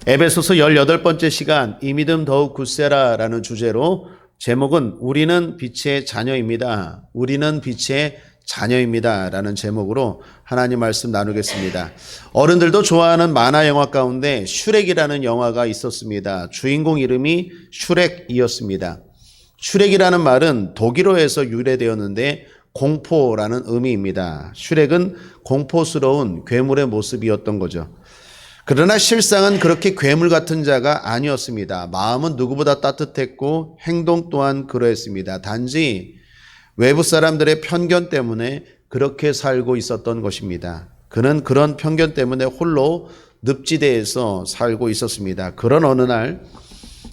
에베소서 18번째 시간 이 믿음 더욱 굳세라라는 주제로 제목은 우리는 빛의 자녀입니다. 우리는 빛의 자녀입니다. 라는 제목으로 하나님 말씀 나누겠습니다. 어른들도 좋아하는 만화 영화 가운데 슈렉이라는 영화가 있었습니다. 주인공 이름이 슈렉이었습니다. 슈렉이라는 말은 독일어에서 유래되었는데 공포라는 의미입니다. 슈렉은 공포스러운 괴물의 모습이었던 거죠. 그러나 실상은 그렇게 괴물 같은 자가 아니었습니다. 마음은 누구보다 따뜻했고 행동 또한 그러했습니다. 단지 외부 사람들의 편견 때문에 그렇게 살고 있었던 것입니다. 그는 그런 편견 때문에 홀로 늪지대에서 살고 있었습니다. 그런 어느 날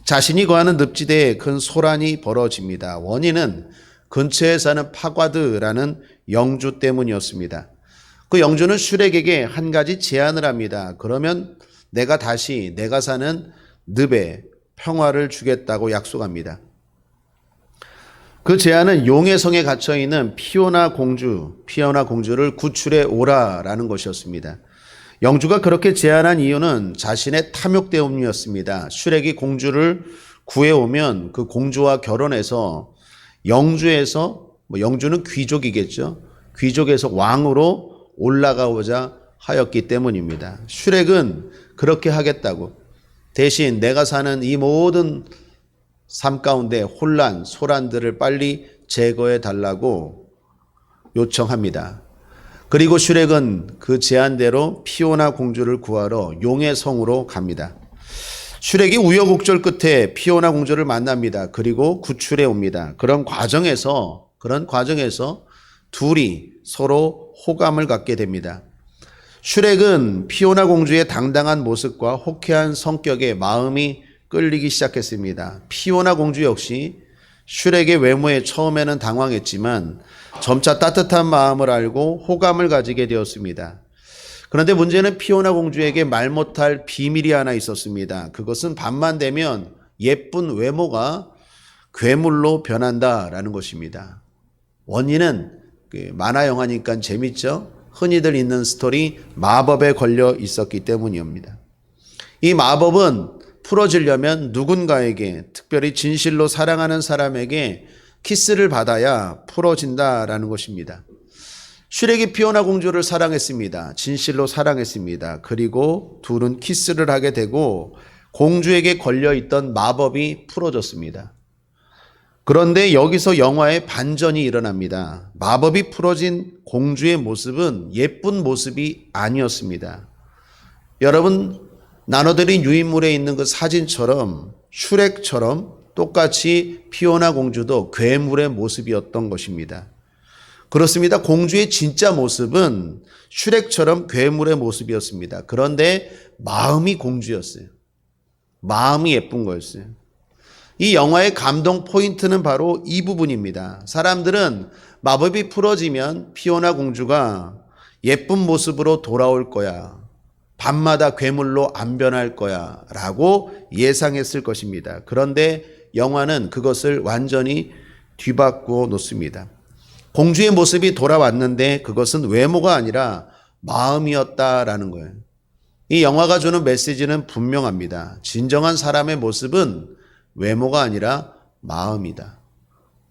자신이 거하는 늪지대에 큰 소란이 벌어집니다. 원인은 근처에 사는 파과드라는 영주 때문이었습니다. 그 영주는 슈렉에게 한 가지 제안을 합니다. 그러면 내가 다시 내가 사는 늪에 평화를 주겠다고 약속합니다. 그 제안은 용의 성에 갇혀있는 피오나 공주를 구출해 오라라는 것이었습니다. 영주가 그렇게 제안한 이유는 자신의 탐욕 때문이었습니다. 슈렉이 공주를 구해오면 그 공주와 결혼해서 영주는 귀족이겠죠. 귀족에서 왕으로 올라가고자 하였기 때문입니다. 슈렉은 그렇게 하겠다고, 대신 내가 사는 이 모든 삶 가운데 소란들을 빨리 제거해 달라고 요청합니다. 그리고 슈렉은 그 제안대로 피오나 공주를 구하러 용의 성으로 갑니다. 슈렉이 우여곡절 끝에 피오나 공주를 만납니다. 그리고 구출해 옵니다. 그런 과정에서 둘이 서로 호감을 갖게 됩니다. 슈렉은 피오나 공주의 당당한 모습과 호쾌한 성격에 마음이 끌리기 시작했습니다. 피오나 공주 역시 슈렉의 외모에 처음에는 당황했지만 점차 따뜻한 마음을 알고 호감을 가지게 되었습니다. 그런데 문제는 피오나 공주에게 말 못할 비밀이 하나 있었습니다. 그것은 밤만 되면 예쁜 외모가 괴물로 변한다라는 것입니다. 원인은 만화 영화니까 재밌죠? 흔히들 있는 스토리 마법에 걸려 있었기 때문입니다. 이 마법은 풀어지려면 누군가에게, 특별히 진실로 사랑하는 사람에게 키스를 받아야 풀어진다라는 것입니다. 슈렉이 피오나 공주를 사랑했습니다. 진실로 사랑했습니다. 그리고 둘은 키스를 하게 되고 공주에게 걸려있던 마법이 풀어졌습니다. 그런데 여기서 영화의 반전이 일어납니다. 마법이 풀어진 공주의 모습은 예쁜 모습이 아니었습니다. 여러분, 나눠드린 유인물에 있는 그 사진처럼 슈렉처럼 똑같이 피오나 공주도 괴물의 모습이었던 것입니다. 그렇습니다. 공주의 진짜 모습은 슈렉처럼 괴물의 모습이었습니다. 그런데 마음이 공주였어요. 마음이 예쁜 거였어요. 이 영화의 감동 포인트는 바로 이 부분입니다. 사람들은 마법이 풀어지면 피오나 공주가 예쁜 모습으로 돌아올 거야, 밤마다 괴물로 안 변할 거야 라고 예상했을 것입니다. 그런데 영화는 그것을 완전히 뒤바꾸어 놓습니다. 공주의 모습이 돌아왔는데 그것은 외모가 아니라 마음이었다라는 거예요. 이 영화가 주는 메시지는 분명합니다. 진정한 사람의 모습은 외모가 아니라 마음이다.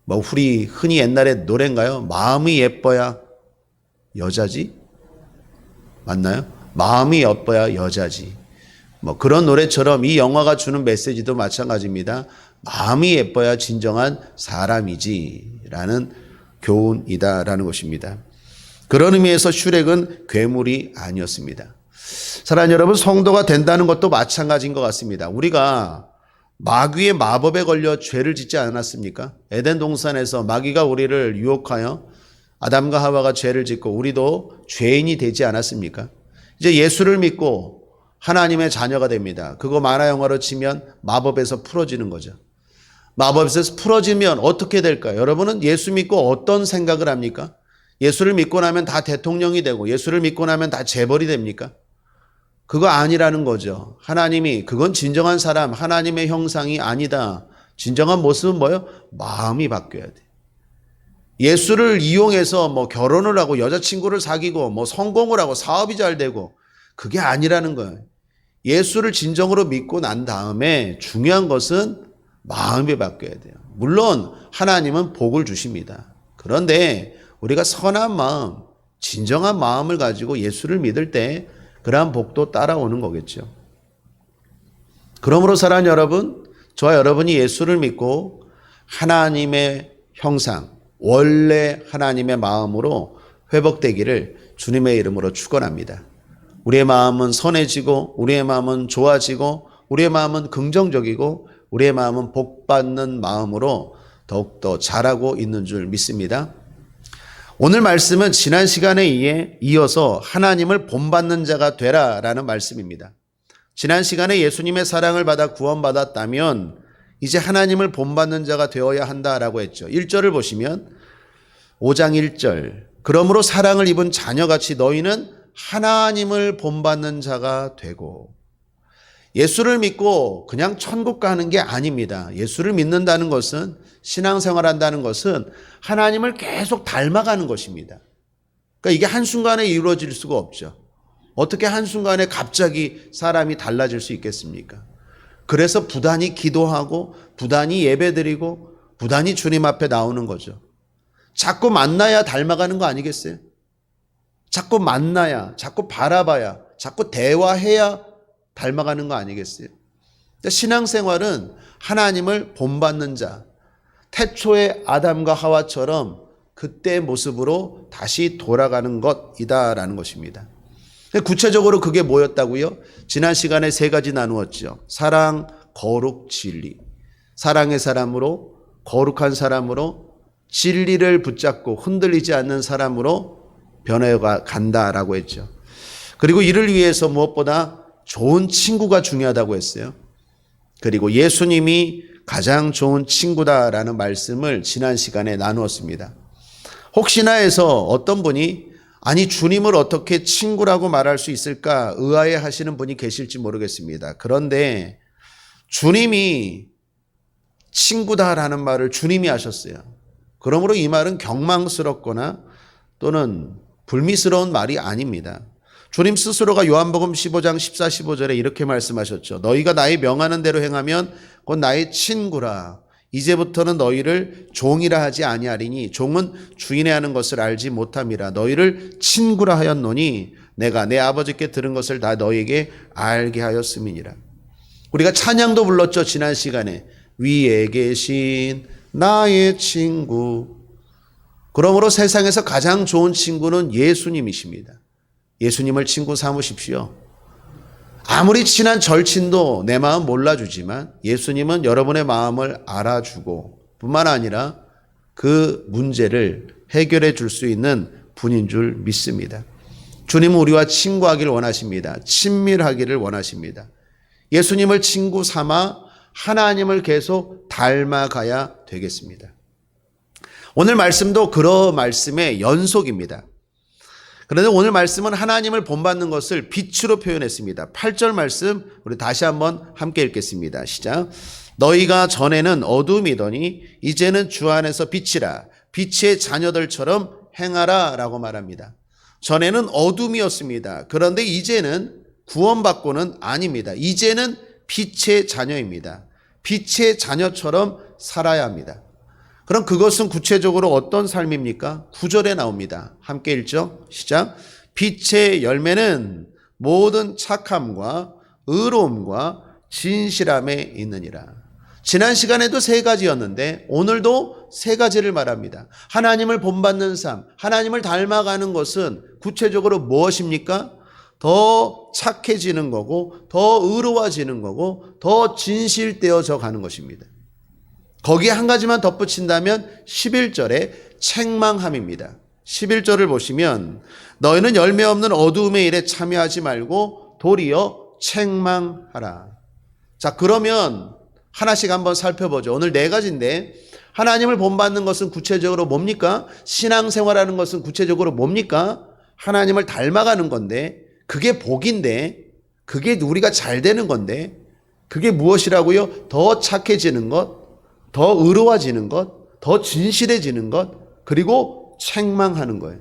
우리 흔히 옛날에 노래인가요? 마음이 예뻐야 여자지? 맞나요? 마음이 예뻐야 여자지. 그런 노래처럼 이 영화가 주는 메시지도 마찬가지입니다. 마음이 예뻐야 진정한 사람이지 라는 교훈이다라는 것입니다. 그런 의미에서 슈렉은 괴물이 아니었습니다. 사랑하는 여러분, 성도가 된다는 것도 마찬가지인 것 같습니다. 우리가 마귀의 마법에 걸려 죄를 짓지 않았습니까? 에덴 동산에서 마귀가 우리를 유혹하여 아담과 하와가 죄를 짓고 우리도 죄인이 되지 않았습니까? 이제 예수를 믿고 하나님의 자녀가 됩니다. 그거 만화 영화로 치면 마법에서 풀어지는 거죠. 마법에서 풀어지면 어떻게 될까요? 여러분은 예수 믿고 어떤 생각을 합니까? 예수를 믿고 나면 다 대통령이 되고 예수를 믿고 나면 다 재벌이 됩니까? 그거 아니라는 거죠. 하나님이, 그건 진정한 사람, 하나님의 형상이 아니다. 진정한 모습은 뭐예요? 마음이 바뀌어야 돼. 예수를 이용해서 결혼을 하고 여자친구를 사귀고 성공을 하고 사업이 잘 되고 그게 아니라는 거예요. 예수를 진정으로 믿고 난 다음에 중요한 것은 마음이 바뀌어야 돼요. 물론 하나님은 복을 주십니다. 그런데 우리가 선한 마음, 진정한 마음을 가지고 예수를 믿을 때 그러한 복도 따라오는 거겠죠. 그러므로 사랑하는 여러분, 저와 여러분이 예수를 믿고 하나님의 형상, 원래 하나님의 마음으로 회복되기를 주님의 이름으로 축원합니다. 우리의 마음은 선해지고 우리의 마음은 좋아지고 우리의 마음은 긍정적이고 우리의 마음은 복받는 마음으로 더욱더 자라고 있는 줄 믿습니다. 오늘 말씀은 지난 시간에 이어서 하나님을 본받는 자가 되라라는 말씀입니다. 지난 시간에 예수님의 사랑을 받아 구원받았다면 이제 하나님을 본받는 자가 되어야 한다라고 했죠. 1절을 보시면 5장 1절, 그러므로 사랑을 입은 자녀같이 너희는 하나님을 본받는 자가 되고. 예수를 믿고 그냥 천국 가는 게 아닙니다. 예수를 믿는다는 것은, 신앙생활한다는 것은 하나님을 계속 닮아가는 것입니다. 그러니까 이게 한순간에 이루어질 수가 없죠. 어떻게 한순간에 갑자기 사람이 달라질 수 있겠습니까? 그래서 부단히 기도하고 부단히 예배드리고 부단히 주님 앞에 나오는 거죠. 자꾸 만나야 닮아가는 거 아니겠어요? 자꾸 만나야, 자꾸 바라봐야, 자꾸 대화해야 닮아가는 거 아니겠어요? 신앙생활은 하나님을 본받는 자, 태초의 아담과 하와처럼 그때의 모습으로 다시 돌아가는 것이다라는 것입니다. 구체적으로 그게 뭐였다고요? 지난 시간에 3가지 나누었죠. 사랑, 거룩, 진리. 사랑의 사람으로, 거룩한 사람으로, 진리를 붙잡고 흔들리지 않는 사람으로 변해가 간다라고 했죠. 그리고 이를 위해서 무엇보다 좋은 친구가 중요하다고 했어요. 그리고 예수님이 가장 좋은 친구다라는 말씀을 지난 시간에 나누었습니다. 혹시나 해서 어떤 분이 아니 주님을 어떻게 친구라고 말할 수 있을까 의아해 하시는 분이 계실지 모르겠습니다. 그런데 주님이 친구다라는 말을 주님이 하셨어요. 그러므로 이 말은 경망스럽거나 또는 불미스러운 말이 아닙니다. 주님 스스로가 요한복음 15장 14, 15절에 이렇게 말씀하셨죠. 너희가 나의 명하는 대로 행하면 곧 나의 친구라. 이제부터는 너희를 종이라 하지 아니하리니 종은 주인의 하는 것을 알지 못함이라. 너희를 친구라 하였노니 내가 내 아버지께 들은 것을 다 너희에게 알게 하였음이니라. 우리가 찬양도 불렀죠. 지난 시간에 위에 계신 나의 친구. 그러므로 세상에서 가장 좋은 친구는 예수님이십니다. 예수님을 친구 삼으십시오. 아무리 친한 절친도 내 마음 몰라주지만 예수님은 여러분의 마음을 알아주고 뿐만 아니라 그 문제를 해결해 줄 수 있는 분인 줄 믿습니다. 주님은 우리와 친구하기를 원하십니다. 친밀하기를 원하십니다. 예수님을 친구 삼아 하나님을 계속 닮아가야 되겠습니다. 오늘 말씀도 그런 말씀의 연속입니다. 그런데 오늘 말씀은 하나님을 본받는 것을 빛으로 표현했습니다. 8절 말씀 우리 다시 한번 함께 읽겠습니다. 시작. 너희가 전에는 어둠이더니 이제는 주 안에서 빛이라. 빛의 자녀들처럼 행하라 라고 말합니다. 전에는 어둠이었습니다. 그런데 이제는 구원받고는 아닙니다. 이제는 빛의 자녀입니다. 빛의 자녀처럼 살아야 합니다. 그럼 그것은 구체적으로 어떤 삶입니까? 9절에 나옵니다. 함께 읽죠. 시작. 빛의 열매는 모든 착함과 의로움과 진실함에 있느니라. 지난 시간에도 3가지였는데 오늘도 3가지를 말합니다. 하나님을 본받는 삶, 하나님을 닮아가는 것은 구체적으로 무엇입니까? 더 착해지는 거고 더 의로워지는 거고 더 진실되어져 가는 것입니다. 거기에 한 가지만 덧붙인다면 11절에 책망함입니다. 11절을 보시면 너희는 열매 없는 어두움의 일에 참여하지 말고 도리어 책망하라. 자, 그러면 하나씩 한번 살펴보죠. 오늘 4가지인데 하나님을 본받는 것은 구체적으로 뭡니까? 신앙생활하는 것은 구체적으로 뭡니까? 하나님을 닮아가는 건데 그게 복인데 그게 우리가 잘 되는 건데 그게 무엇이라고요? 더 착해지는 것, 더 의로워지는 것, 더 진실해지는 것, 그리고 책망하는 거예요.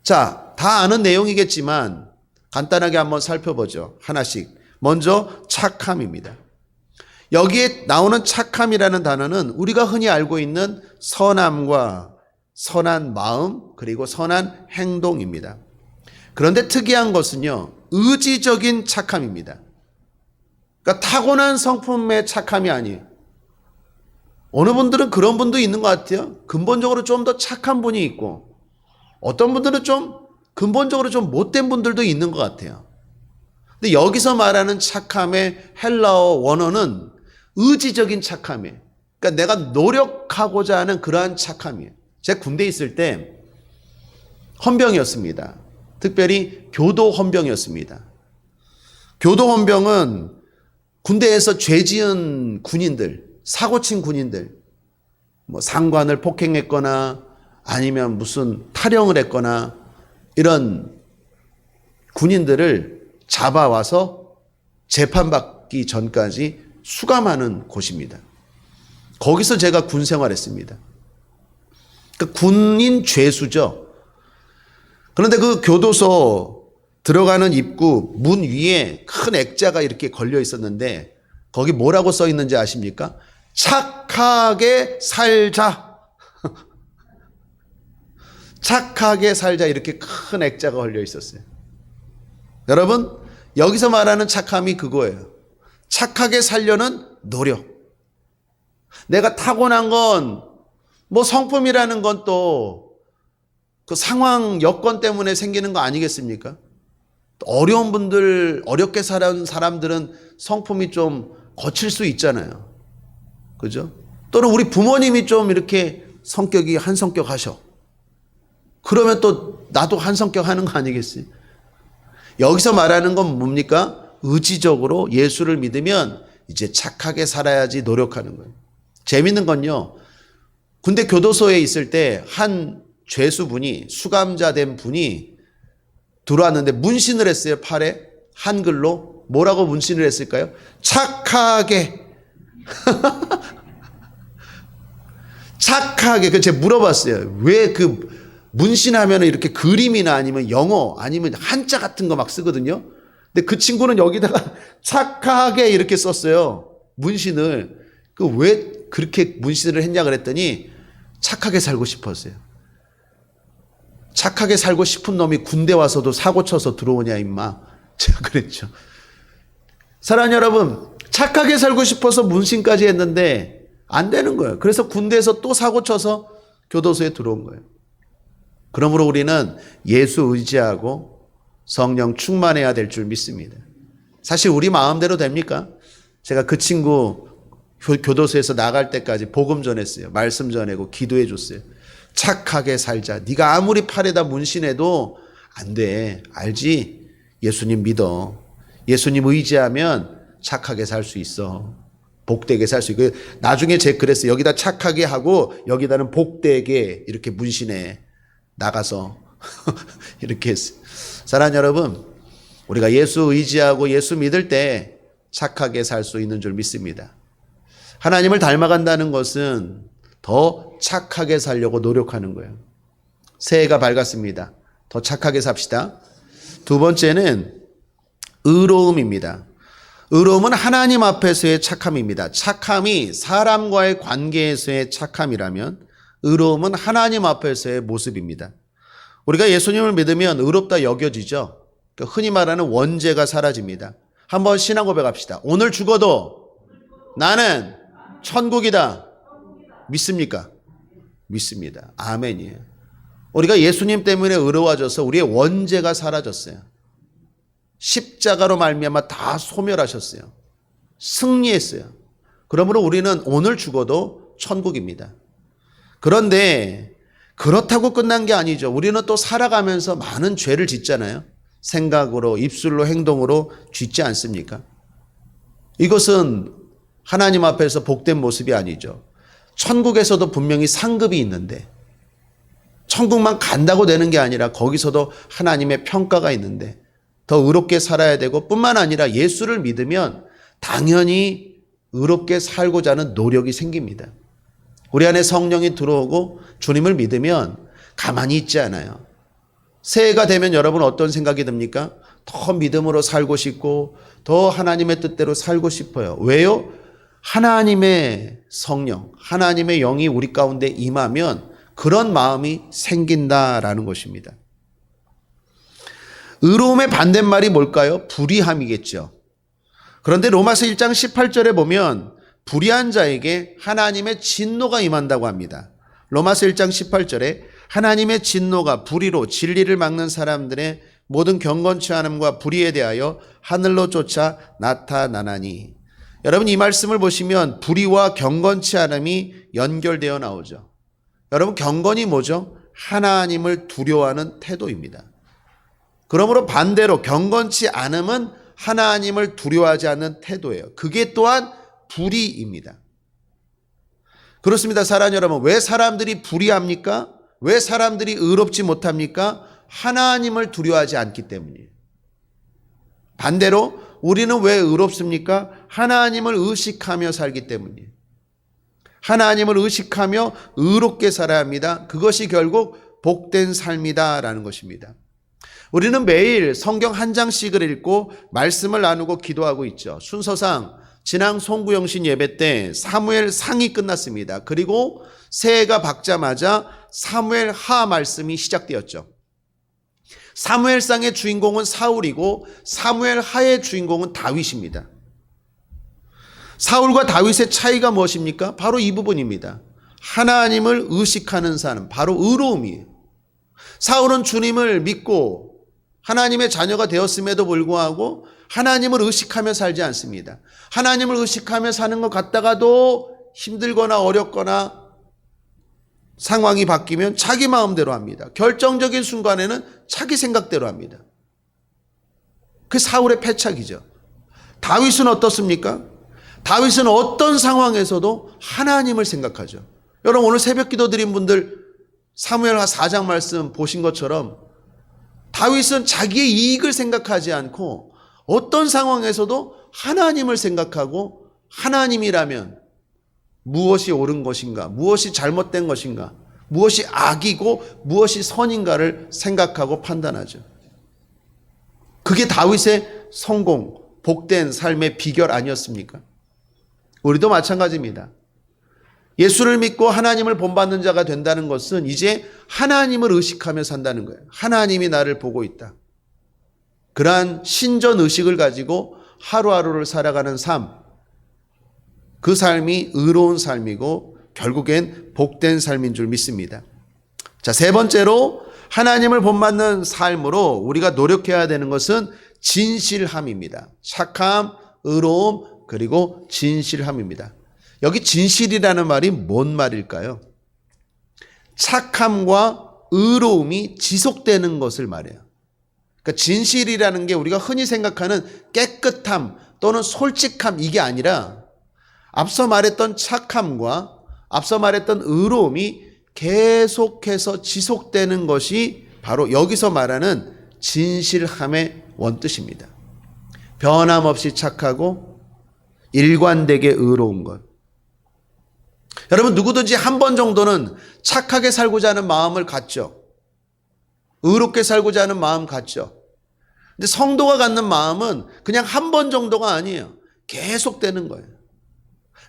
자, 다 아는 내용이겠지만 간단하게 한번 살펴보죠. 하나씩. 먼저 착함입니다. 여기에 나오는 착함이라는 단어는 우리가 흔히 알고 있는 선함과 선한 마음 그리고 선한 행동입니다. 그런데 특이한 것은요, 의지적인 착함입니다. 그러니까 타고난 성품의 착함이 아니에요. 어느 분들은 그런 분도 있는 것 같아요. 근본적으로 좀 더 착한 분이 있고 어떤 분들은 좀 근본적으로 좀 못된 분들도 있는 것 같아요. 근데 여기서 말하는 착함의 헬라어 원어는 의지적인 착함이에요. 그러니까 내가 노력하고자 하는 그러한 착함이에요. 제가 군대에 있을 때 헌병이었습니다. 특별히 교도 헌병이었습니다. 교도 헌병은 군대에서 죄 지은 군인들, 사고친 군인들, 뭐 상관을 폭행했거나 아니면 무슨 탈영을 했거나 이런 군인들을 잡아와서 재판받기 전까지 수감하는 곳입니다. 거기서 제가 군 생활했습니다. 그러니까 군인 죄수죠. 그런데 그 교도소 들어가는 입구 문 위에 큰 액자가 이렇게 걸려 있었는데 거기 뭐라고 써 있는지 아십니까? 착하게 살자. 착하게 살자 이렇게 큰 액자가 걸려 있었어요. 여러분, 여기서 말하는 착함이 그거예요. 착하게 살려는 노력. 내가 타고난 건 뭐 성품이라는 건 또 그 상황 여건 때문에 생기는 거 아니겠습니까? 어려운 분들, 어렵게 살아온 사람들은 성품이 좀 거칠 수 있잖아요. 그죠? 또는 우리 부모님이 좀 이렇게 성격이 한 성격 하셔. 그러면 또 나도 한 성격 하는 거 아니겠어요? 여기서 말하는 건 뭡니까? 의지적으로 예수를 믿으면 이제 착하게 살아야지 노력하는 거예요. 재밌는 건요, 군대 교도소에 있을 때 한 죄수분이, 수감자 된 분이 들어왔는데 문신을 했어요. 팔에 한글로. 뭐라고 문신을 했을까요? 착하게. 착하게. 그 제가 물어봤어요. 왜 그 문신하면 이렇게 그림이나 아니면 영어 아니면 한자 같은 거 막 쓰거든요. 근데 그 친구는 여기다가 착하게 이렇게 썼어요. 문신을. 그 왜 그렇게 문신을 했냐 그랬더니 착하게 살고 싶었어요. 착하게 살고 싶은 놈이 군대 와서도 사고 쳐서 들어오냐 임마. 제가 그랬죠. 사랑하는 여러분, 착하게 살고 싶어서 문신까지 했는데 안 되는 거예요. 그래서 군대에서 또 사고 쳐서 교도소에 들어온 거예요. 그러므로 우리는 예수 의지하고 성령 충만해야 될 줄 믿습니다. 사실 우리 마음대로 됩니까? 제가 그 친구 교도소에서 나갈 때까지 복음 전했어요. 말씀 전하고 기도해 줬어요. 착하게 살자. 네가 아무리 팔에다 문신해도 안 돼. 알지? 예수님 믿어. 예수님 의지하면 착하게 살 수 있어. 복되게 살 수 있고. 나중에 제가 그랬어요. 여기다 착하게 하고 여기다는 복되게 이렇게 문신해. 나가서 이렇게 했어요. 사랑하는 여러분, 우리가 예수 의지하고 예수 믿을 때 착하게 살 수 있는 줄 믿습니다. 하나님을 닮아간다는 것은 더 착하게 살려고 노력하는 거예요. 새해가 밝았습니다. 더 착하게 삽시다. 두 번째는 의로움입니다. 의로움은 하나님 앞에서의 착함입니다. 착함이 사람과의 관계에서의 착함이라면 의로움은 하나님 앞에서의 모습입니다. 우리가 예수님을 믿으면 의롭다 여겨지죠. 흔히 말하는 원죄가 사라집니다. 한번 신앙 고백합시다. 오늘 죽어도 나는 천국이다. 믿습니까? 믿습니다. 아멘이에요. 우리가 예수님 때문에 의로워져서 우리의 원죄가 사라졌어요. 십자가로 말미암아 다 소멸하셨어요. 승리했어요. 그러므로 우리는 오늘 죽어도 천국입니다. 그런데 그렇다고 끝난 게 아니죠. 우리는 또 살아가면서 많은 죄를 짓잖아요. 생각으로, 입술로, 행동으로 짓지 않습니까? 이것은 하나님 앞에서 복된 모습이 아니죠. 천국에서도 분명히 상급이 있는데 천국만 간다고 되는 게 아니라 거기서도 하나님의 평가가 있는데 더 의롭게 살아야 되고 뿐만 아니라 예수를 믿으면 당연히 의롭게 살고자 하는 노력이 생깁니다. 우리 안에 성령이 들어오고 주님을 믿으면 가만히 있지 않아요. 새해가 되면 여러분 어떤 생각이 듭니까? 더 믿음으로 살고 싶고 더 하나님의 뜻대로 살고 싶어요. 왜요? 하나님의 성령, 하나님의 영이 우리 가운데 임하면 그런 마음이 생긴다라는 것입니다. 의로움의 반대말이 뭘까요? 불의함이겠죠. 그런데 로마서 1장 18절에 보면 불의한 자에게 하나님의 진노가 임한다고 합니다. 로마서 1장 18절에 하나님의 진노가 불의로 진리를 막는 사람들의 모든 경건치 않음과 불의에 대하여 하늘로 쫓아 나타나나니. 여러분 이 말씀을 보시면 불의와 경건치 않음이 연결되어 나오죠. 여러분 경건이 뭐죠? 하나님을 두려워하는 태도입니다. 그러므로 반대로 경건치 않음은 하나님을 두려워하지 않는 태도예요. 그게 또한 불의입니다. 그렇습니다. 사랑하는 여러분, 왜 사람들이 불의합니까? 왜 사람들이 의롭지 못합니까? 하나님을 두려워하지 않기 때문이에요. 반대로 우리는 왜 의롭습니까? 하나님을 의식하며 살기 때문이에요. 하나님을 의식하며 의롭게 살아야 합니다. 그것이 결국 복된 삶이다라는 것입니다. 우리는 매일 성경 한 장씩을 읽고 말씀을 나누고 기도하고 있죠. 순서상 지난 송구영신 예배 때 사무엘 상이 끝났습니다. 그리고 새해가 밝자마자 사무엘 하 말씀이 시작되었죠. 사무엘 상의 주인공은 사울이고 사무엘 하의 주인공은 다윗입니다. 사울과 다윗의 차이가 무엇입니까? 바로 이 부분입니다. 하나님을 의식하는 삶, 바로 의로움이에요. 사울은 주님을 믿고 하나님의 자녀가 되었음에도 불구하고 하나님을 의식하며 살지 않습니다. 하나님을 의식하며 사는 것 같다가도 힘들거나 어렵거나 상황이 바뀌면 자기 마음대로 합니다. 결정적인 순간에는 자기 생각대로 합니다. 그 사울의 패착이죠. 다윗은 어떻습니까? 다윗은 어떤 상황에서도 하나님을 생각하죠. 여러분 오늘 새벽 기도 드린 분들 사무엘하 4장 말씀 보신 것처럼 다윗은 자기의 이익을 생각하지 않고 어떤 상황에서도 하나님을 생각하고 하나님이라면 무엇이 옳은 것인가, 무엇이 잘못된 것인가, 무엇이 악이고 무엇이 선인가를 생각하고 판단하죠. 그게 다윗의 성공, 복된 삶의 비결 아니었습니까? 우리도 마찬가지입니다. 예수를 믿고 하나님을 본받는 자가 된다는 것은 이제 하나님을 의식하며 산다는 거예요. 하나님이 나를 보고 있다. 그러한 신전 의식을 가지고 하루하루를 살아가는 삶, 그 삶이 의로운 삶이고 결국엔 복된 삶인 줄 믿습니다. 자, 세 번째로 하나님을 본받는 삶으로 우리가 노력해야 되는 것은 진실함입니다. 착함, 의로움, 그리고 진실함입니다. 여기 진실이라는 말이 뭔 말일까요? 착함과 의로움이 지속되는 것을 말해요. 그러니까 진실이라는 게 우리가 흔히 생각하는 깨끗함 또는 솔직함 이게 아니라 앞서 말했던 착함과 앞서 말했던 의로움이 계속해서 지속되는 것이 바로 여기서 말하는 진실함의 원뜻입니다. 변함없이 착하고 일관되게 의로운 것. 여러분 누구든지 한 번 정도는 착하게 살고자 하는 마음을 갖죠. 의롭게 살고자 하는 마음 갖죠. 근데 성도가 갖는 마음은 그냥 한 번 정도가 아니에요. 계속되는 거예요.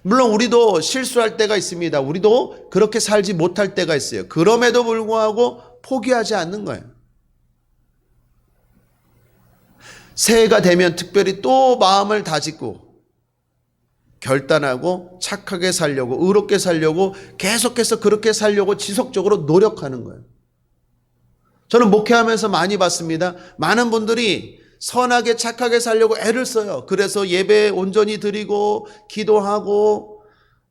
물론 우리도 실수할 때가 있습니다. 우리도 그렇게 살지 못할 때가 있어요. 그럼에도 불구하고 포기하지 않는 거예요. 새해가 되면 특별히 또 마음을 다지고 결단하고 착하게 살려고 의롭게 살려고 계속해서 그렇게 살려고 지속적으로 노력하는 거예요. 저는 목회하면서 많이 봤습니다. 많은 분들이 선하게 착하게 살려고 애를 써요. 그래서 예배 온전히 드리고 기도하고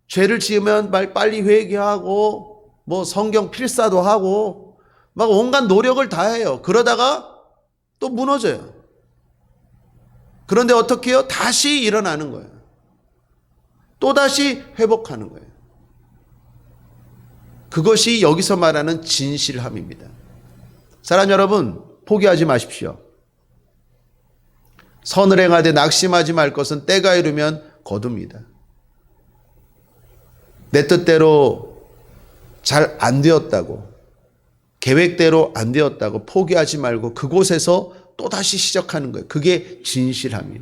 죄를 지으면 빨리 회개하고 뭐 성경 필사도 하고 막 온갖 노력을 다해요. 그러다가 또 무너져요. 그런데 어떻게 해요? 다시 일어나는 거예요. 또다시 회복하는 거예요. 그것이 여기서 말하는 진실함입니다. 사랑하는 여러분, 포기하지 마십시오. 선을 행하되 낙심하지 말 것은 때가 이르면 거둡니다. 내 뜻대로 잘 안 되었다고 계획대로 안 되었다고 포기하지 말고 그곳에서 또다시 시작하는 거예요. 그게 진실함이에요.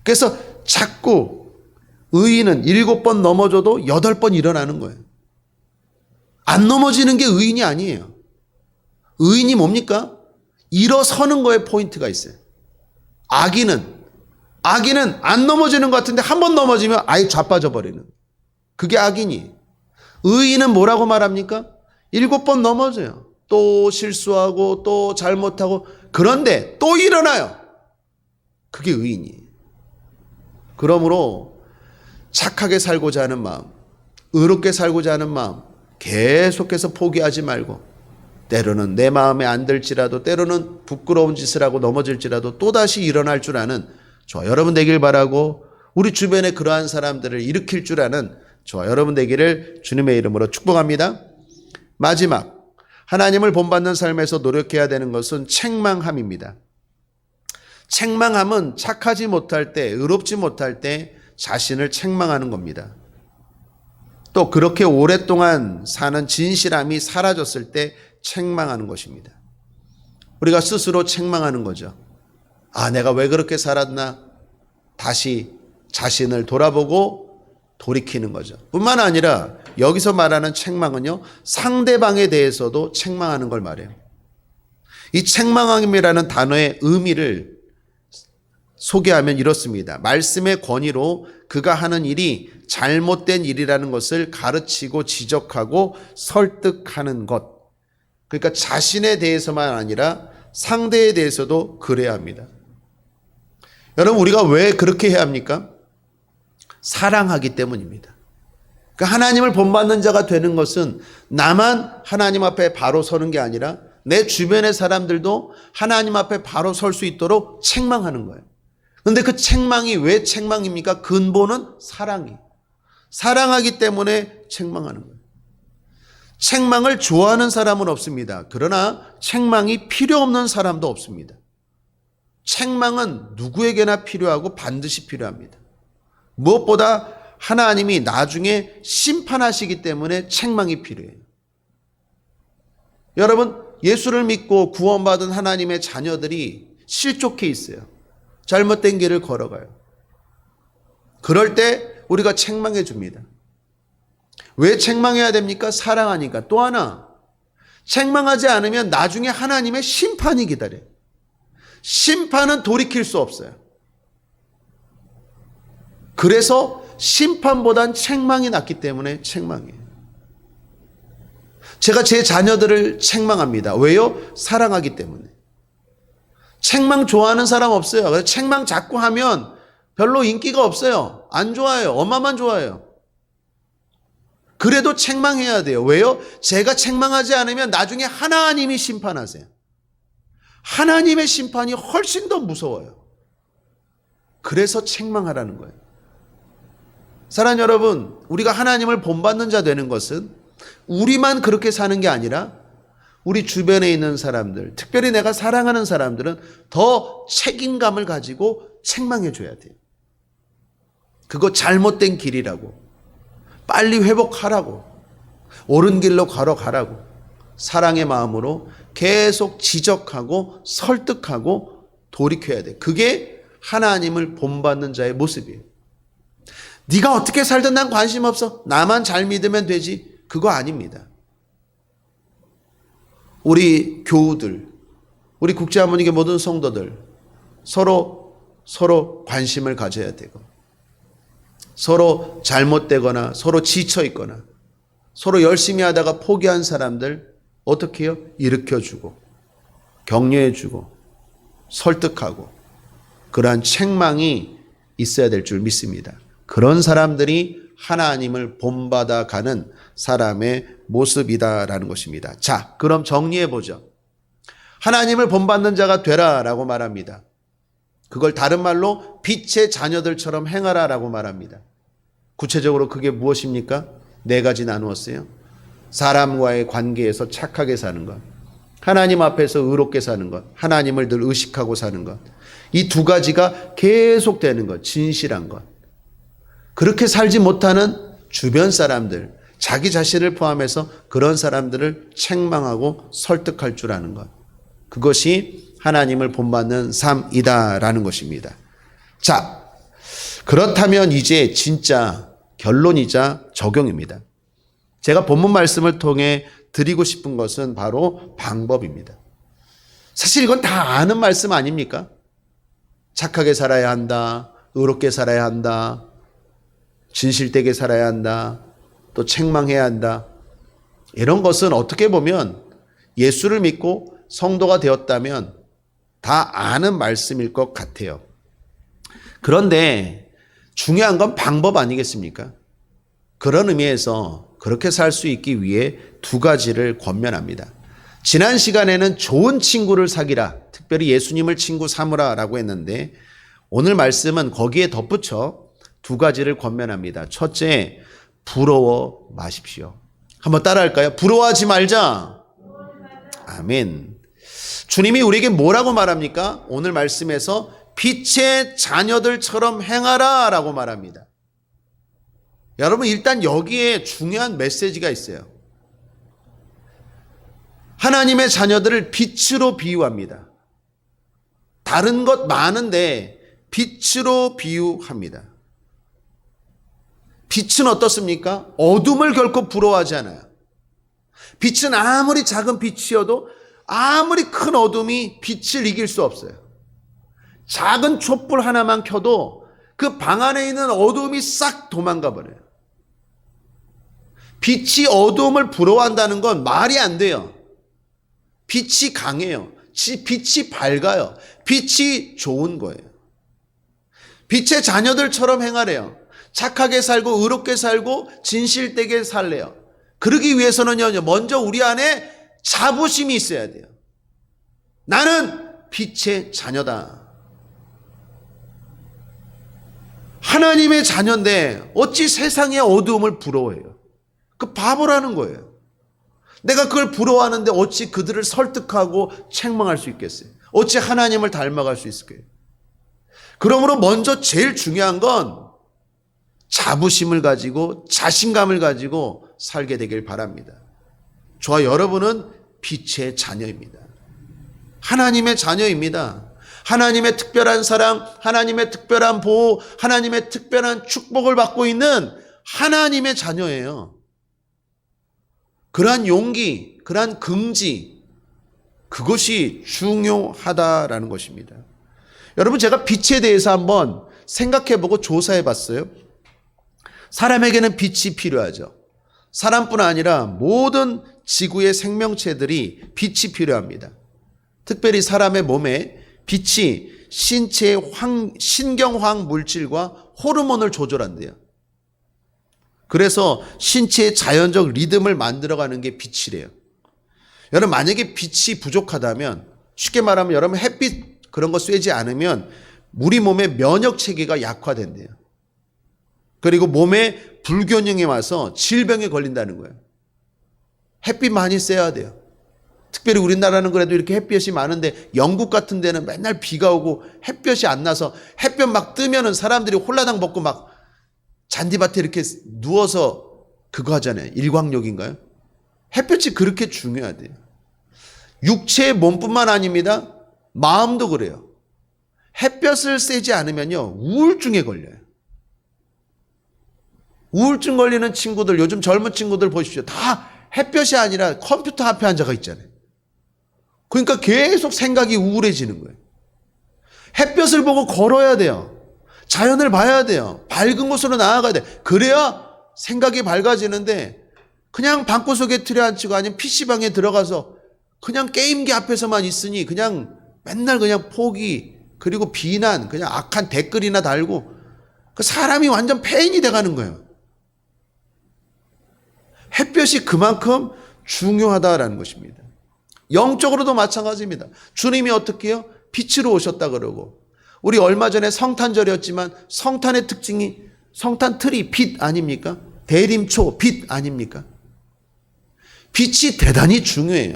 그래서 자꾸 의인은 7번 넘어져도 8번 일어나는 거예요. 안 넘어지는 게 의인이 아니에요. 의인이 뭡니까? 일어서는 거에 포인트가 있어요. 악인은 안 넘어지는 것 같은데 한 번 넘어지면 아예 좌빠져 버리는. 그게 악인이. 의인은 뭐라고 말합니까? 7번 넘어져요. 또 실수하고 또 잘못하고 그런데 또 일어나요. 그게 의인이에요. 그러므로 착하게 살고자 하는 마음, 의롭게 살고자 하는 마음 계속해서 포기하지 말고 때로는 내 마음에 안 들지라도 때로는 부끄러운 짓을 하고 넘어질지라도 또다시 일어날 줄 아는 저와 여러분 되길 바라고 우리 주변에 그러한 사람들을 일으킬 줄 아는 저와 여러분 되기를 주님의 이름으로 축복합니다. 마지막, 하나님을 본받는 삶에서 노력해야 되는 것은 책망함입니다. 책망함은 착하지 못할 때, 의롭지 못할 때 자신을 책망하는 겁니다. 또 그렇게 오랫동안 사는 진실함이 사라졌을 때 책망하는 것입니다. 우리가 스스로 책망하는 거죠. 아, 내가 왜 그렇게 살았나? 다시 자신을 돌아보고 돌이키는 거죠. 뿐만 아니라 여기서 말하는 책망은요, 상대방에 대해서도 책망하는 걸 말해요. 이 책망함이라는 단어의 의미를 소개하면 이렇습니다. 말씀의 권위로 그가 하는 일이 잘못된 일이라는 것을 가르치고 지적하고 설득하는 것. 그러니까 자신에 대해서만 아니라 상대에 대해서도 그래야 합니다. 여러분, 우리가 왜 그렇게 해야 합니까? 사랑하기 때문입니다. 그러니까 하나님을 본받는 자가 되는 것은 나만 하나님 앞에 바로 서는 게 아니라 내 주변의 사람들도 하나님 앞에 바로 설 수 있도록 책망하는 거예요. 그런데 그 책망이 왜 책망입니까? 근본은 사랑이에요. 사랑하기 때문에 책망하는 거예요. 책망을 좋아하는 사람은 없습니다. 그러나 책망이 필요 없는 사람도 없습니다. 책망은 누구에게나 필요하고 반드시 필요합니다. 무엇보다 하나님이 나중에 심판하시기 때문에 책망이 필요해요. 여러분, 예수를 믿고 구원받은 하나님의 자녀들이 실족해 있어요. 잘못된 길을 걸어가요. 그럴 때 우리가 책망해 줍니다. 왜 책망해야 됩니까? 사랑하니까. 또 하나, 책망하지 않으면 나중에 하나님의 심판이 기다려요. 심판은 돌이킬 수 없어요. 그래서 심판보단 책망이 낫기 때문에 책망이에요. 제가 제 자녀들을 책망합니다. 왜요? 사랑하기 때문에. 책망 좋아하는 사람 없어요. 그래서 책망 자꾸 하면 별로 인기가 없어요. 안 좋아해요. 엄마만 좋아해요. 그래도 책망해야 돼요. 왜요? 제가 책망하지 않으면 나중에 하나님이 심판하세요. 하나님의 심판이 훨씬 더 무서워요. 그래서 책망하라는 거예요. 사랑하는 여러분, 우리가 하나님을 본받는 자 되는 것은 우리만 그렇게 사는 게 아니라 우리 주변에 있는 사람들, 특별히 내가 사랑하는 사람들은 더 책임감을 가지고 책망해 줘야 돼요. 그거 잘못된 길이라고, 빨리 회복하라고, 옳은 길로 걸어가라고 사랑의 마음으로 계속 지적하고 설득하고 돌이켜야 돼. 그게 하나님을 본받는 자의 모습이에요. 네가 어떻게 살든 난 관심 없어. 나만 잘 믿으면 되지. 그거 아닙니다. 우리 교우들, 우리 국제하모니의 모든 성도들 서로 관심을 가져야 되고, 서로 잘못되거나 서로 지쳐 있거나 서로 열심히 하다가 포기한 사람들 어떻게 해요? 일으켜주고 격려해주고 설득하고 그러한 책망이 있어야 될 줄 믿습니다. 그런 사람들이 하나님을 본받아가는 사람의 모습이다라는 것입니다. 자, 그럼 정리해보죠. 하나님을 본받는 자가 되라라고 말합니다. 그걸 다른 말로 빛의 자녀들처럼 행하라라고 말합니다. 구체적으로 그게 무엇입니까? 4가지 나누었어요. 사람과의 관계에서 착하게 사는 것, 하나님 앞에서 의롭게 사는 것, 하나님을 늘 의식하고 사는 것. 이 2가지가 계속되는 것, 진실한 것. 그렇게 살지 못하는 주변 사람들, 자기 자신을 포함해서 그런 사람들을 책망하고 설득할 줄 아는 것. 그것이 하나님을 본받는 삶이다라는 것입니다. 자, 그렇다면 이제 진짜 결론이자 적용입니다. 제가 본문 말씀을 통해 드리고 싶은 것은 바로 방법입니다. 사실 이건 다 아는 말씀 아닙니까? 착하게 살아야 한다. 의롭게 살아야 한다. 진실되게 살아야 한다. 또 책망해야 한다. 이런 것은 어떻게 보면 예수를 믿고 성도가 되었다면 다 아는 말씀일 것 같아요. 그런데 중요한 건 방법 아니겠습니까? 그런 의미에서 그렇게 살 수 있기 위해 두 가지를 권면합니다. 지난 시간에는 좋은 친구를 사귀라, 특별히 예수님을 친구 삼으라 라고 했는데 오늘 말씀은 거기에 덧붙여 두 가지를 권면합니다. 첫째, 부러워 마십시오. 한번 따라할까요? 부러워하지 말자. 아멘. 주님이 우리에게 뭐라고 말합니까? 오늘 말씀에서 빛의 자녀들처럼 행하라 라고 말합니다. 여러분, 일단 여기에 중요한 메시지가 있어요. 하나님의 자녀들을 빛으로 비유합니다. 다른 것 많은데 빛으로 비유합니다. 빛은 어떻습니까? 어둠을 결코 부러워하지 않아요. 빛은 아무리 작은 빛이어도 아무리 큰 어둠이 빛을 이길 수 없어요. 작은 촛불 하나만 켜도 그 방 안에 있는 어둠이 싹 도망가 버려요. 빛이 어둠을 부러워한다는 건 말이 안 돼요. 빛이 강해요. 빛이 밝아요. 빛이 좋은 거예요. 빛의 자녀들처럼 행하래요. 착하게 살고 의롭게 살고 진실되게 살래요. 그러기 위해서는요, 먼저 우리 안에 자부심이 있어야 돼요. 나는 빛의 자녀다. 하나님의 자녀인데 어찌 세상의 어두움을 부러워해요? 그 바보라는 거예요. 내가 그걸 부러워하는데 어찌 그들을 설득하고 책망할 수 있겠어요? 어찌 하나님을 닮아갈 수 있을까요? 그러므로 먼저 제일 중요한 건 자부심을 가지고 자신감을 가지고 살게 되길 바랍니다. 저와 여러분은 빛의 자녀입니다. 하나님의 자녀입니다. 하나님의 특별한 사랑, 하나님의 특별한 보호, 하나님의 특별한 축복을 받고 있는 하나님의 자녀예요. 그러한 용기, 그러한 긍지, 그것이 중요하다라는 것입니다. 여러분, 제가 빛에 대해서 한번 생각해보고 조사해봤어요. 사람에게는 빛이 필요하죠. 사람뿐 아니라 모든 지구의 생명체들이 빛이 필요합니다. 특별히 사람의 몸에 빛이 신체의 신경화학 물질과 호르몬을 조절한대요. 그래서 신체의 자연적 리듬을 만들어가는 게 빛이래요. 여러분, 만약에 빛이 부족하다면, 쉽게 말하면 여러분 햇빛 그런 거 쐬지 않으면 우리 몸의 면역 체계가 약화된대요. 그리고 몸에 불균형이 와서 질병에 걸린다는 거예요. 햇빛 많이 쐬야 돼요. 특별히 우리나라는 그래도 이렇게 햇볕이 많은데 영국 같은 데는 맨날 비가 오고 햇볕이 안 나서 햇볕 막 뜨면은 사람들이 홀라당 벗고 막 잔디밭에 이렇게 누워서 그거 하잖아요. 일광욕인가요? 햇볕이 그렇게 중요하대요. 육체의 몸뿐만 아닙니다. 마음도 그래요. 햇볕을 쐬지 않으면요, 우울증에 걸려요. 우울증 걸리는 친구들, 요즘 젊은 친구들 보십시오. 다 햇볕이 아니라 컴퓨터 앞에 앉아가 있잖아요. 그러니까 계속 생각이 우울해지는 거예요. 햇볕을 보고 걸어야 돼요. 자연을 봐야 돼요. 밝은 곳으로 나아가야 돼요. 그래야 생각이 밝아지는데 그냥 방구석에 들여앉히고 아니면 PC방에 들어가서 그냥 게임기 앞에서만 있으니 그냥 맨날 그냥 포기, 그리고 비난, 그냥 악한 댓글이나 달고 그 사람이 완전 폐인이 돼가는 거예요. 햇볕이 그만큼 중요하다라는 것입니다. 영적으로도 마찬가지입니다. 주님이 어떻게 해요? 빛으로 오셨다 그러고, 우리 얼마 전에 성탄절이었지만 성탄의 특징이 성탄 트리 빛 아닙니까? 대림초 빛 아닙니까? 빛이 대단히 중요해요.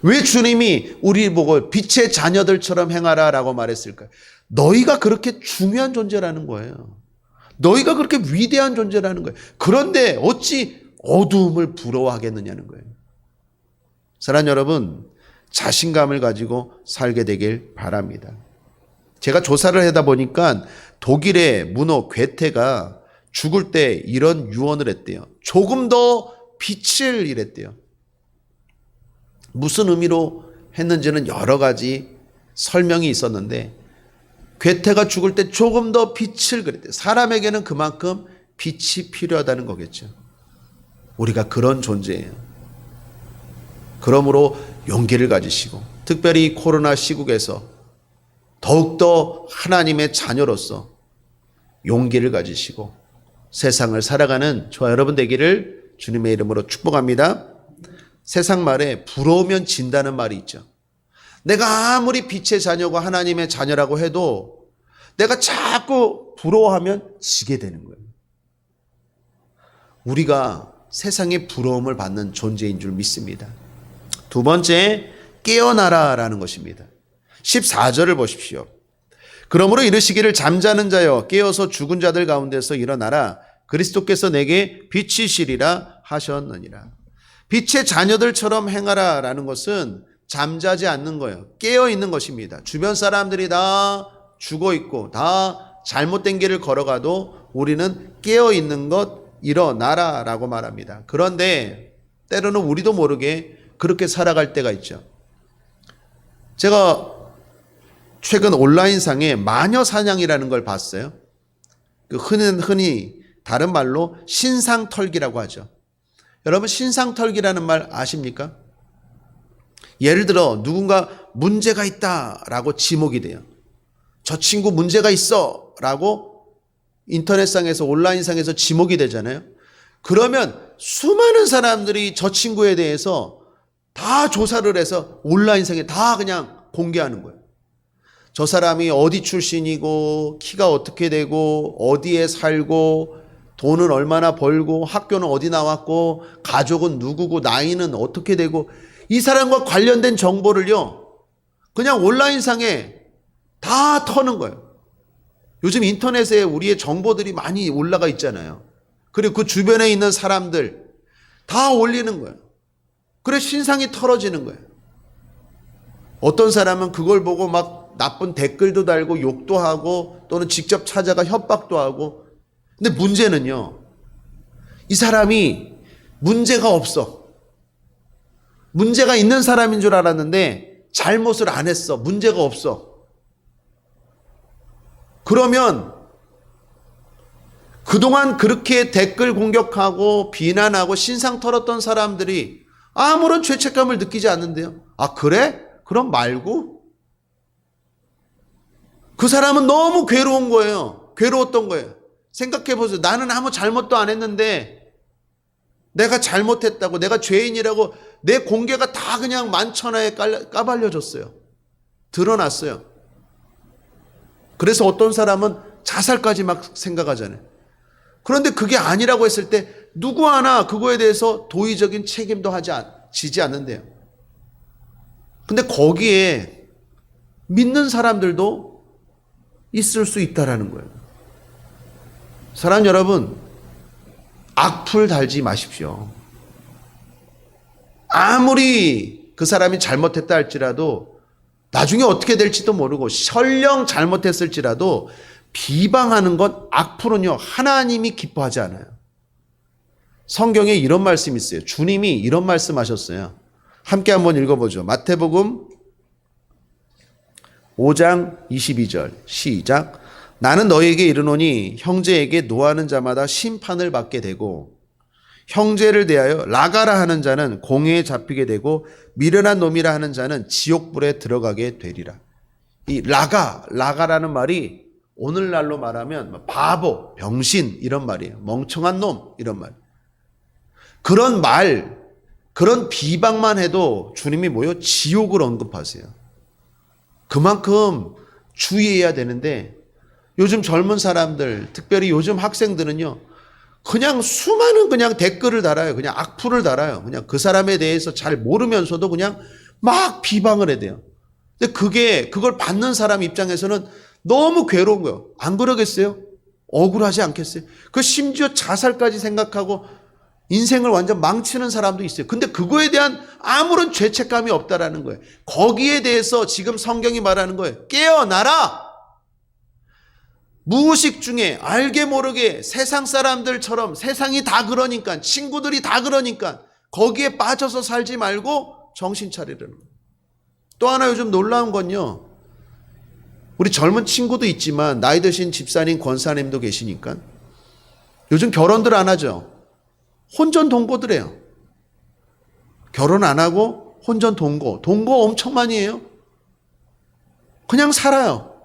왜 주님이 우리 보고 빛의 자녀들처럼 행하라 라고 말했을까요? 너희가 그렇게 중요한 존재라는 거예요. 너희가 그렇게 위대한 존재라는 거예요. 그런데 어찌 어두움을 부러워하겠느냐는 거예요. 사랑하는 여러분, 자신감을 가지고 살게 되길 바랍니다. 제가 조사를 하다 보니까 독일의 문호 괴테가 죽을 때 이런 유언을 했대요. 조금 더 빛을 이랬대요. 무슨 의미로 했는지는 여러 가지 설명이 있었는데 괴테가 죽을 때 조금 더 빛을 그랬대요. 사람에게는 그만큼 빛이 필요하다는 거겠죠. 우리가 그런 존재예요. 그러므로 용기를 가지시고 특별히 코로나 시국에서 더욱더 하나님의 자녀로서 용기를 가지시고 세상을 살아가는 저와 여러분 되기를 주님의 이름으로 축복합니다. 세상 말에 부러우면 진다는 말이 있죠. 내가 아무리 빛의 자녀고 하나님의 자녀라고 해도 내가 자꾸 부러워하면 지게 되는 거예요. 우리가 세상의 부러움을 받는 존재인 줄 믿습니다. 두 번째, 깨어나라라는 것입니다. 14절을 보십시오. 그러므로 이르시기를 잠자는 자여 깨어서 죽은 자들 가운데서 일어나라. 그리스도께서 내게 빛이시리라 하셨느니라. 빛의 자녀들처럼 행하라라는 것은 잠자지 않는 거예요. 깨어 있는 것입니다. 주변 사람들이 다 죽어 있고 다 잘못된 길을 걸어가도 우리는 깨어 있는 것 일어나라라고 말합니다. 그런데 때로는 우리도 모르게 그렇게 살아갈 때가 있죠. 제가 최근 온라인상에 마녀 사냥이라는 걸 봤어요. 흔히 다른 말로 신상털기라고 하죠. 여러분 신상털기라는 말 아십니까? 예를 들어 누군가 문제가 있다라고 지목이 돼요. 저 친구 문제가 있어 라고 인터넷상에서 온라인상에서 지목이 되잖아요. 그러면 수많은 사람들이 저 친구에 대해서 다 조사를 해서 온라인상에 다 그냥 공개하는 거예요. 저 사람이 어디 출신이고 키가 어떻게 되고 어디에 살고 돈은 얼마나 벌고 학교는 어디 나왔고 가족은 누구고 나이는 어떻게 되고 이 사람과 관련된 정보를요 그냥 온라인상에 다 터는 거예요. 요즘 인터넷에 우리의 정보들이 많이 올라가 있잖아요. 그리고 그 주변에 있는 사람들 다 올리는 거예요. 그래 신상이 털어지는 거예요. 어떤 사람은 그걸 보고 막 나쁜 댓글도 달고 욕도 하고 또는 직접 찾아가 협박도 하고. 근데 문제는요, 이 사람이 문제가 없어. 문제가 있는 사람인 줄 알았는데 잘못을 안 했어. 문제가 없어. 그러면 그동안 그렇게 댓글 공격하고 비난하고 신상 털었던 사람들이 아무런 죄책감을 느끼지 않는데요. 아 그래? 그럼 말고? 그 사람은 너무 괴로운 거예요. 괴로웠던 거예요. 생각해 보세요. 나는 아무 잘못도 안 했는데 내가 잘못했다고 내가 죄인이라고 내 공개가 다 그냥 만천하에 까발려졌어요. 드러났어요. 그래서 어떤 사람은 자살까지 막 생각하잖아요. 그런데 그게 아니라고 했을 때 누구 하나 그거에 대해서 도의적인 책임도 지지 않는데요. 근데 거기에 믿는 사람들도 있을 수 있다라는 거예요. 사랑하는 여러분, 악플 달지 마십시오. 아무리 그 사람이 잘못했다 할지라도 나중에 어떻게 될지도 모르고 설령 잘못했을지라도 비방하는 것, 악플은요 하나님이 기뻐하지 않아요. 성경에 이런 말씀이 있어요. 주님이 이런 말씀하셨어요. 함께 한번 읽어보죠. 마태복음 5장 22절 시작. 나는 너희에게 이르노니 형제에게 노하는 자마다 심판을 받게 되고 형제를 대하여 라가라 하는 자는 공회에 잡히게 되고 미련한 놈이라 하는 자는 지옥불에 들어가게 되리라. 이 라가라는 말이 오늘날로 말하면 바보, 병신 이런 말이에요. 멍청한 놈 이런 말. 그런 말, 그런 비방만 해도 주님이 뭐요? 지옥을 언급하세요. 그만큼 주의해야 되는데 요즘 젊은 사람들, 특별히 요즘 학생들은요. 그냥 수많은 그냥 댓글을 달아요. 그냥 악플을 달아요. 그냥 그 사람에 대해서 잘 모르면서도 그냥 막 비방을 해야 돼요. 근데 그걸 받는 사람 입장에서는 너무 괴로운 거예요. 안 그러겠어요? 억울하지 않겠어요? 그 심지어 자살까지 생각하고 인생을 완전 망치는 사람도 있어요. 근데 그거에 대한 아무런 죄책감이 없다라는 거예요. 거기에 대해서 지금 성경이 말하는 거예요. 깨어나라! 무의식 중에 알게 모르게 세상 사람들처럼 세상이 다 그러니까, 친구들이 다 그러니까 거기에 빠져서 살지 말고 정신 차리라는 거예요. 또 하나 요즘 놀라운 건요, 우리 젊은 친구도 있지만 나이 드신 집사님, 권사님도 계시니까 요즘 결혼들 안 하죠. 혼전 동거들해요. 결혼 안 하고 혼전 동거 엄청 많이 해요. 그냥 살아요.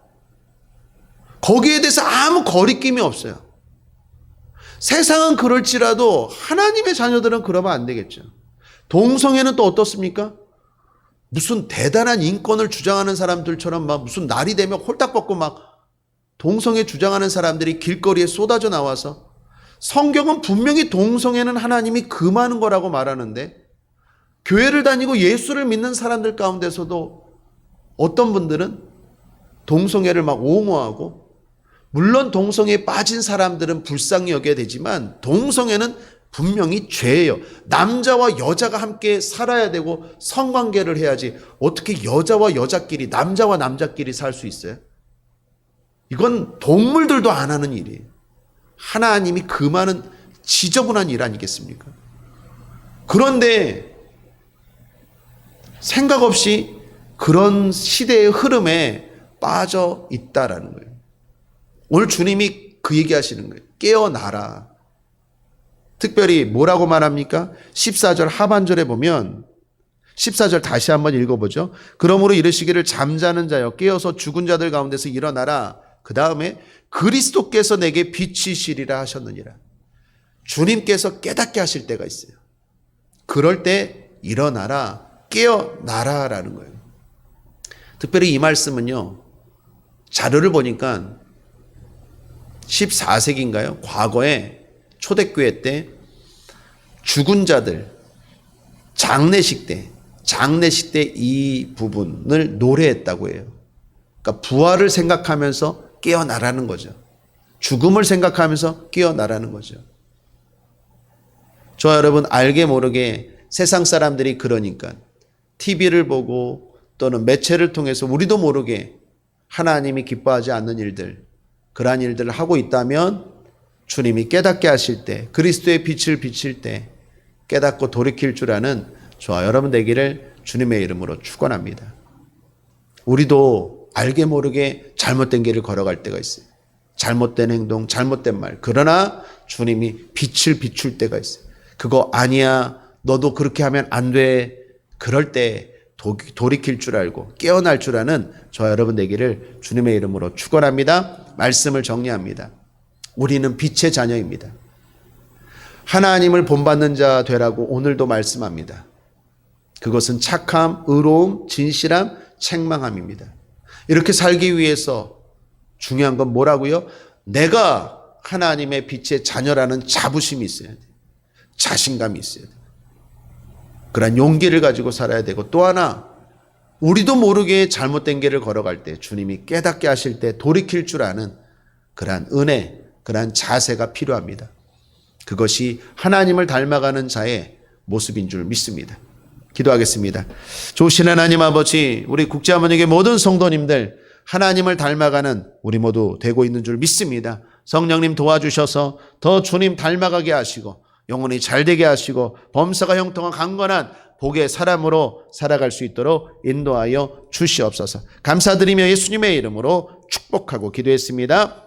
거기에 대해서 아무 거리낌이 없어요. 세상은 그럴지라도 하나님의 자녀들은 그러면 안 되겠죠. 동성애는 또 어떻습니까? 무슨 대단한 인권을 주장하는 사람들처럼 막 무슨 날이 되면 홀딱 벗고 막 동성애 주장하는 사람들이 길거리에 쏟아져 나와서, 성경은 분명히 동성애는 하나님이 금하는 거라고 말하는데 교회를 다니고 예수를 믿는 사람들 가운데서도 어떤 분들은 동성애를 막 옹호하고, 물론 동성애에 빠진 사람들은 불쌍히 여겨야 되지만 동성애는 분명히 죄예요. 남자와 여자가 함께 살아야 되고 성관계를 해야지 어떻게 여자와 여자끼리, 남자와 남자끼리 살 수 있어요? 이건 동물들도 안 하는 일이에요. 하나님이 금하는 지저분한 일 아니겠습니까? 그런데 생각 없이 그런 시대의 흐름에 빠져 있다라는 거예요. 오늘 주님이 그 얘기하시는 거예요. 깨어나라. 특별히 뭐라고 말합니까? 14절 하반절에 보면, 14절 다시 한번 읽어보죠. 그러므로 이르시기를 잠자는 자여 깨어서 죽은 자들 가운데서 일어나라. 그 다음에 그리스도께서 내게 비치시리라 하셨느니라. 주님께서 깨닫게 하실 때가 있어요. 그럴 때 일어나라, 깨어나라 라는 거예요. 특별히 이 말씀은요, 자료를 보니까 14세기인가요? 과거에 초대교회 때 죽은 자들 장례식 때 이 부분을 노래했다고 해요. 그러니까 부활을 생각하면서 깨어나라는 거죠. 죽음을 생각하면서 깨어나라는 거죠. 저와 여러분, 알게 모르게 세상 사람들이 그러니까 TV를 보고 또는 매체를 통해서 우리도 모르게 하나님이 기뻐하지 않는 일들, 그러한 일들을 하고 있다면 주님이 깨닫게 하실 때, 그리스도의 빛을 비칠 때 깨닫고 돌이킬 줄 아는 저와 여러분 되기를 주님의 이름으로 축원합니다. 우리도 알게 모르게 잘못된 길을 걸어갈 때가 있어요. 잘못된 행동, 잘못된 말. 그러나 주님이 빛을 비출 때가 있어요. 그거 아니야, 너도 그렇게 하면 안 돼. 그럴 때 돌이킬 줄 알고 깨어날 줄 아는 저와 여러분 되기를 주님의 이름으로 축원합니다. 말씀을 정리합니다. 우리는 빛의 자녀입니다. 하나님을 본받는 자 되라고 오늘도 말씀합니다. 그것은 착함, 의로움, 진실함, 책망함입니다. 이렇게 살기 위해서 중요한 건 뭐라고요? 내가 하나님의 빛의 자녀라는 자부심이 있어야 돼요. 자신감이 있어야 돼요. 그런 용기를 가지고 살아야 되고, 또 하나 우리도 모르게 잘못된 길을 걸어갈 때 주님이 깨닫게 하실 때 돌이킬 줄 아는 그러한 은혜, 그러한 자세가 필요합니다. 그것이 하나님을 닮아가는 자의 모습인 줄 믿습니다. 기도하겠습니다. 좋으신 하나님 아버지, 우리 국제화문역의 모든 성도님들 하나님을 닮아가는 우리 모두 되고 있는 줄 믿습니다. 성령님 도와주셔서 더 주님 닮아가게 하시고 영혼이 잘되게 하시고 범사가 형통한 강건한 복의 사람으로 살아갈 수 있도록 인도하여 주시옵소서. 감사드리며 예수님의 이름으로 축복하고 기도했습니다.